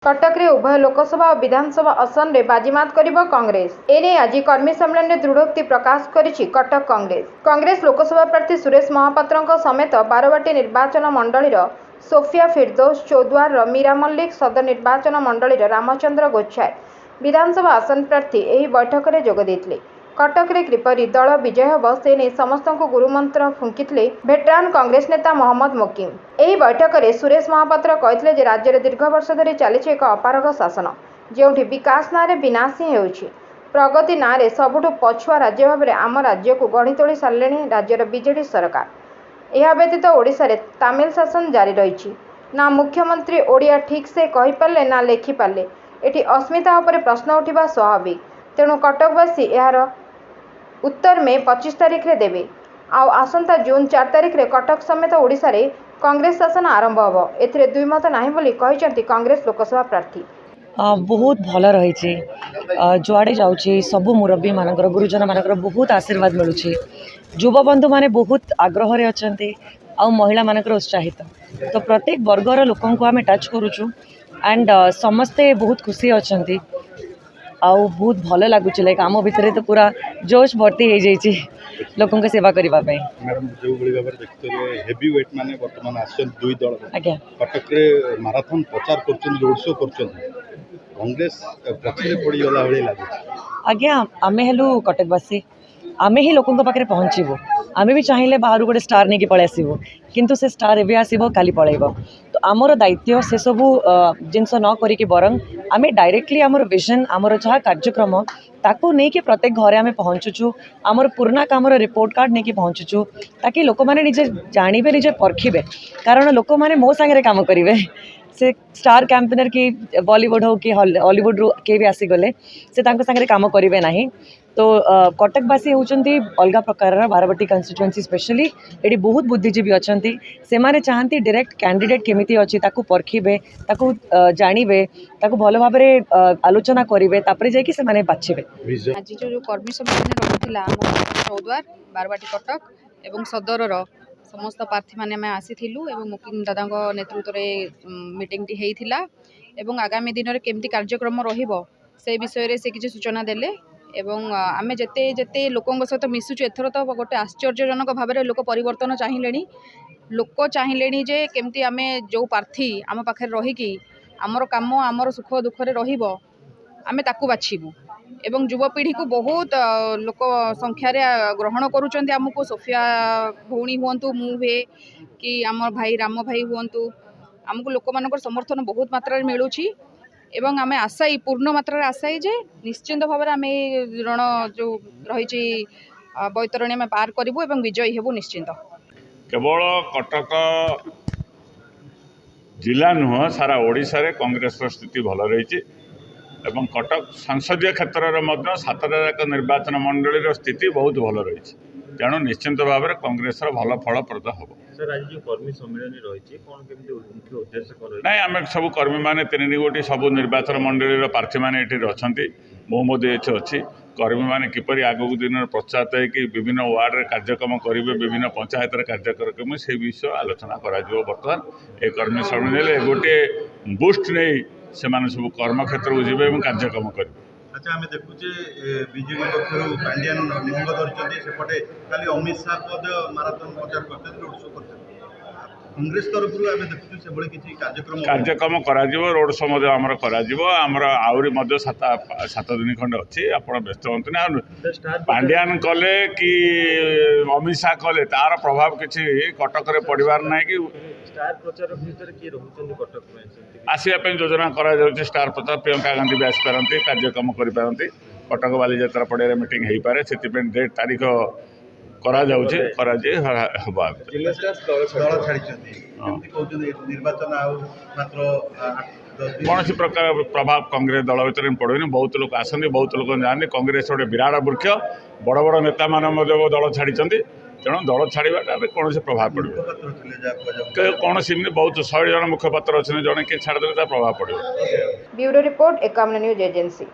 कटक रे उभय लोकसभा और विधानसभा आसन रे बाजीमात करिबो कांग्रेस। एने आज कर्मी सम्मेलन में दृढ़ोक्ति प्रकाश करिछि कटक कांग्रेस। कांग्रेस लोकसभा प्रार्थी सुरेश महापात्रଙ୍କ समेत बारवाटी निर्वाचन मंडलीर सोफिया फिरदौस चौद्वार मीरा मल्लिक सदर निर्वाचन मंडलीर रामचंद्र गोच्छाय विधानसभा आसन प्रार्थी एही बैठक रे जोग देथिले। कटक रे किपरि दल विजय हेब से ने समस्त गुरुमंत्र फुंकिथिले भेटरान कांग्रेस नेता मोहम्मद मोकिम। एही बैठक रे सुरेश महापात्र कहिथिले जे राज्य रे दीर्घ वर्ष धरि चलिछि एक अपारग शासन जेउठी विकास नारे विनाश ही हेउछि। प्रगति नारे सबुठु पछुआ राज्य भाबरे आम राज्य को गढ़ी तोली सारलेଣି राज्यर बीजेडी सरकार। यह व्यतीत ओडिशा रे तमिल शासन जारी रहिछि। ना मुख्यमंत्री ओडिया ठीक से कहि पारले ना लेखि पारले। एठी अस्मिता उपरे प्रश्न उठिबा स्वाभाविक। तेणु कटकवासी यार उत्तर में 25 तारिख रे देबे। आसंता जून 4 तारिख रे कटक समेत ओडिशा रे कांग्रेस शासन आरंभ हबो। एथिरे दुई मत नाही बोली कहिसंती कांग्रेस लोकसभा प्रार्थी। बहुत भल रही जुआड़े जाऊँगी सबू मुरब्बी मानकर गुरुजन मानकर बहुत आशीर्वाद मिलूँ। युवबंधु माने बहुत आग्रह अच्छा आ महिला मानकर उत्साहित तो प्रत्येक वर्गर लोक आम टच करुचु एंड समस्ते बहुत खुशी अच्छा आउ बहुत भल लगुच लाइक आम भितर तो पूरा जोश भर्ती हो जाइए लोकों सेवा करने। मैडम जो भाव देखते हेवी वेट माने वर्तमान आसन दुई दल आज्ञा कटक रे मैराथन प्रचार कर रोड शो कर कांग्रेस पछरे पड़ी गला भली लागे। आज्ञा आमे हेलु कटकवासी आमे ही लोकों पाखे पहुँचबू। आमे भी चाहिए बाहर गोटे स्टार नहीं पलि आसबू किंतु से स्टार एवं आसब काली पलैब तो आमर दायित्व से सबू जिनस न करिकी बरং आमे डायरेक्टली आमर विजन आमर जहाँ कार्यक्रम ताकू नहीं कि प्रत्येक घरे आमे पहुँचुचु आमर पुराना कामर रिपोर्ट कार्ड नहीं कि पहुँचुचु ताकि लोक मैंने निजे जानवे निजे परखिबे कारण लोक मैंने मो सांगे काम करेंगे से स्टार कैंपेनर कि बॉलीवुड हो कि हॉलीवुड रू के भी आसीगले से सांगे काम करेंगे ना। तो कटकवासी होती अलग प्रकार बारवाटी कन्स्टिट्युएंसी स्पेशली ये बहुत बुद्धिजीवी अच्छा से माने चाहती डायरेक्ट कैंडिडेट केमिति अच्छी ताकू परखिबे ताकू जानवे ताकू भल भाव आलोचना करेंगे तापर जाकि से माने बाछिबे। आज जो कर्मी सम्मेलन रहुला चौद्वार बारवाटी कटक एवं सदर समस्त प्रार्थी मैंने आम आसीलु मुकिम दादा नेतृत्व में मीटिंग होता एवं आगामी दिन में केमती कार्यक्रम रहिबो से विषय से किसी सूचना देले एवं आमे जेते जेते लोकों सहित मिसुचु एथर तो गोटे आश्चर्यजनक भाव में लोक परिवर्तन चाहिए लोक चाहिए जे केमती आमे जो प्रार्थी आम पाखे रहीकि आमर काम आमर सुख दुख रहिबो आमे ताकू बाछिबू एवं युवपीढ़ी को बहुत लोक संख्यार ग्रहण करुँच आमको सोफिया भौणी हूँ मुझे कि आम भाई राम भाई हूँ आमको लोक मान समर्थन बहुत मात्रा मिलूँ एवं आम आशायी पूर्ण मात्रा आशायी जे निश्चिंत भाव में आम रण जो रही बैतरणी आम पार करूँ और विजयी हेबू निश्चिंत। केवल कटक जिला नुह सारा ओडिशा रे कांग्रेस स्थिति भल रही एवं कटक संसदीय क्षेत्र में सातटा जाक निर्वाचन मंडली स्थिति बहुत भल रही तेणु निश्चिंत भाव में कांग्रेस भल फलप्रद हम। सर आज जो कर्मी सम्मेलन रही मुख्य उद्देश्य ना आम सब कर्मी मैंने 3 गोटी सब निर्वाचन मंडली प्रार्थी मैंने ये अच्छा मो मोदी अच्छी कर्मी मैंने किपरि आगक दिन प्रोत्साहित होगी विभिन्न वार्ड रे कार्यक्रम करेंगे विभिन्न पंचायत कार्यक्रम से विषय आलोचना बर्तमान ये कर्मी सम्मेलन गोटे बुस्ट नहीं से सब कर्म क्षेत्र को जीवे और कार्यक्रम करेंगे। अच्छा आम देखुचे बीजेडी पक्ष पांड्यान मुंग धरते सेपटे खाली अमित शाह मैराथन प्रचार करते रोड शो करते कांग्रेस तरफ देखुचे किसी कार्यक्रम रोड शो आमर आहरी 7 दिन खंड अच्छी आप व्यस्त हूँ ना पांड्यान कले कि अमित शाह कले तार प्रभाव किसी कटक पड़ार ना कि स्टार प्रचार भीतर किए रहउछन कटक में आसवाई योजना करा स्टार प्रचार प्रियंका गांधी भी आसपारती कार्यक्रम करें कटक बालीजात्रा पड़िया मीटिंग हो पाए से डेट तारीख करा कौन प्रकार प्रभाव कांग्रेस दल भर पड़े बहुत लोग आसती बहुत लोग जाती कांग्रेस गोटे विराट वृक्ष बड़ बड़ नेता मान दल छाड़ी तेणु दल छाड़ा कौन प्रभाव पड़े कौन सिमि बहुत 100 जन मुखपात्र अच्छे जड़े किए छाड़देले प्रभाव पड़े। Bureau report 51 news agency.